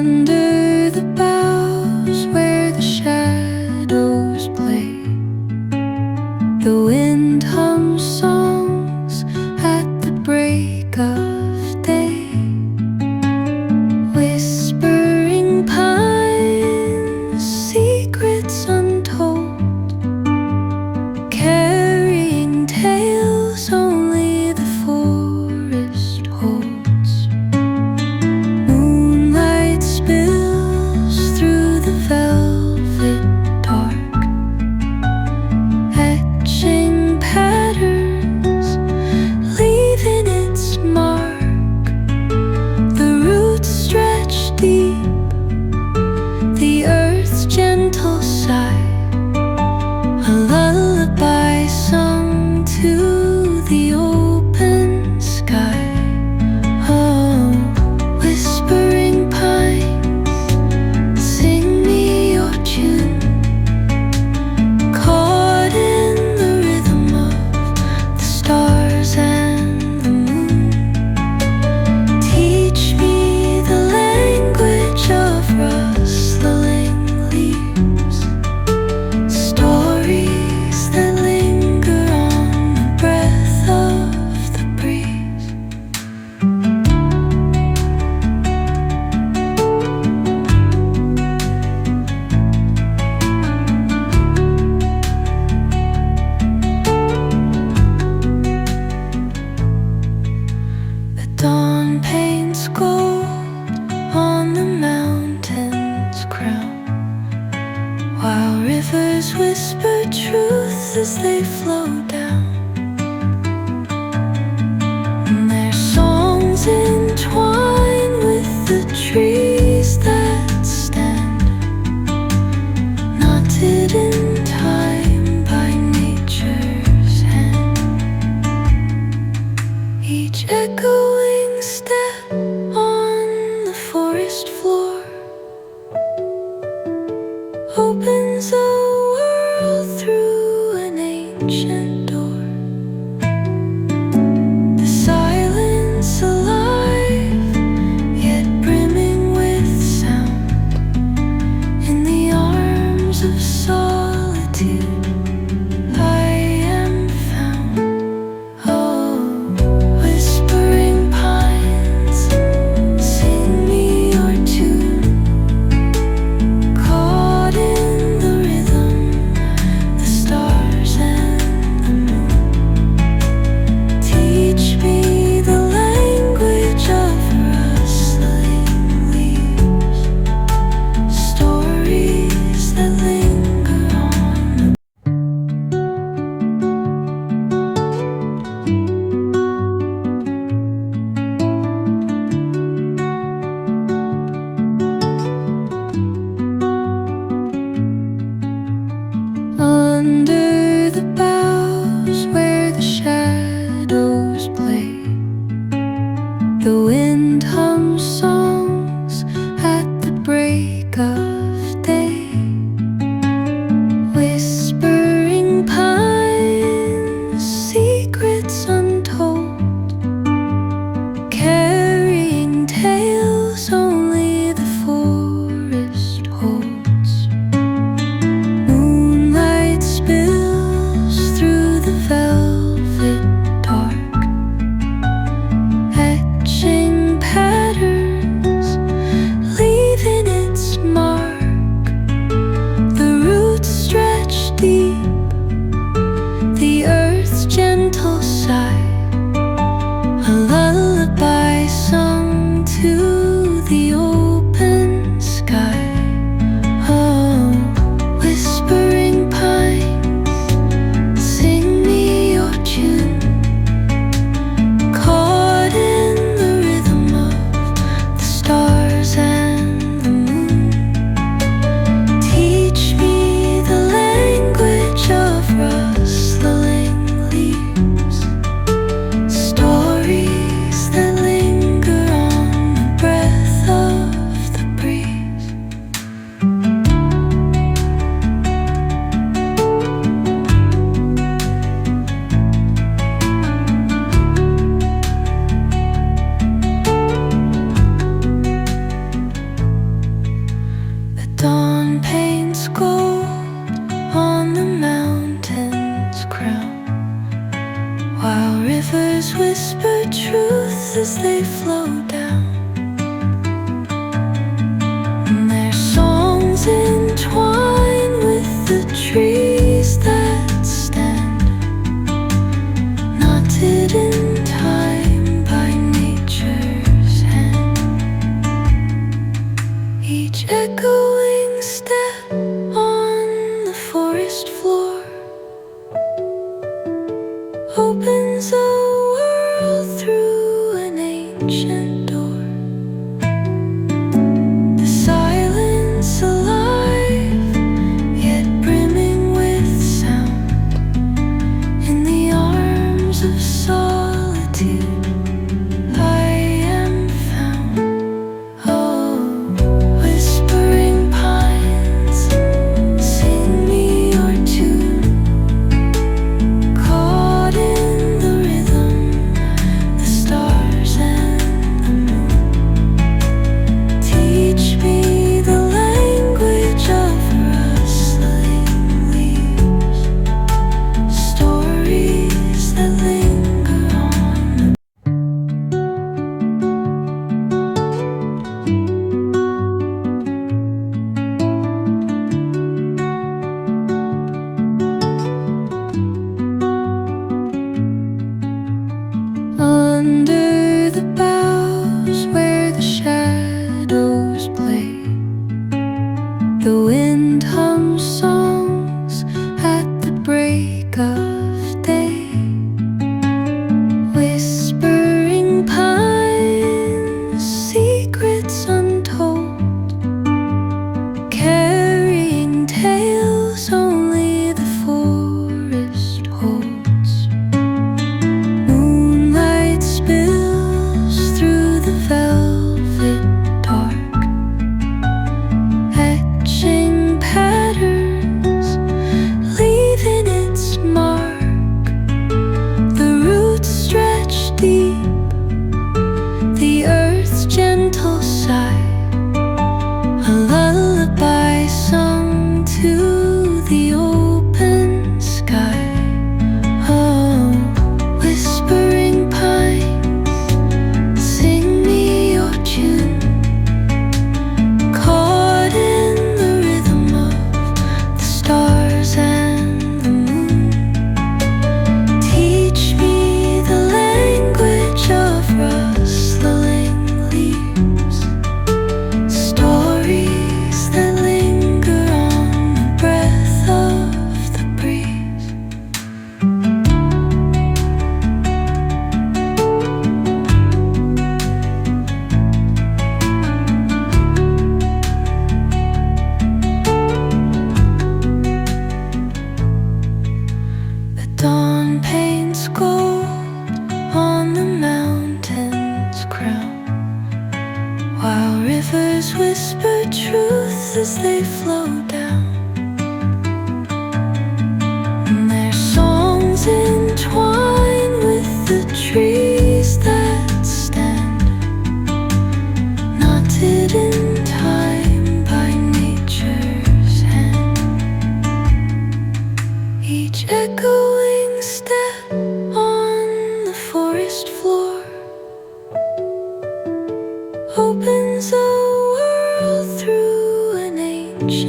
Under the boughs where the shadows play, the wind hums songs at the break of day. Whispering pines, secrets untold, carrying tales only the forest holds. Moonlight spills through the velvet dark, etching patterns, leaving its mark. The roots stretch deep, the earth's gentle sigh, a lullaby sung to the open sky. Oh, whispering pines, sing me your tune, caught in the rhythm of the stars and the moon. Teach me the language of rustling leaves, stories that linger on the breath of the breeze. The dawn paints gold on the mountain's crown, while rivers whisper truth as they flow down. And their songs entwine with the trees that stand, knotted in time by nature's hand. Each echoing step on the forest floor opens a world through an ancient door. The silence alive, yet brimming with sound. In the arms of solitude, I am found. Oh, whispering pines, sing me your tune, as they flow down. And their songs entwine with the trees that stand, knotted in time by nature's hand. Each echoing step on the forest floor opens a world through an ancient door. The silence alive, yet brimming with sound. In the arms of solitude I am found. Oh, whispering pines, sing me your tune. Caught in the rhythm, the stars and the moon teach me the language of rustling leaves, stories that linger on. Under the boughs where the shadows play, the wind hums songs at the break of day. Whispering pines, secrets untold, carrying tales only the forest holds. Moonlight spills through the velvet dark, etching patterns, leaving its mark. The roots stretch deep, the earth's gentle sigh, a lullaby sung to the open sky. Oh, whispering pines, sing me your tune. Caught in the rhythm of the stars and the moon teach me the language of rustling leaves, stories that linger on the breath of the breeze. The dawn paints gold on the mountain's crown, while rivers whisper truth as they flow down. And their songs entwine with the trees that stand, knotted in time by nature's hand. Each echoing step on the forest floor opens a world through an ancient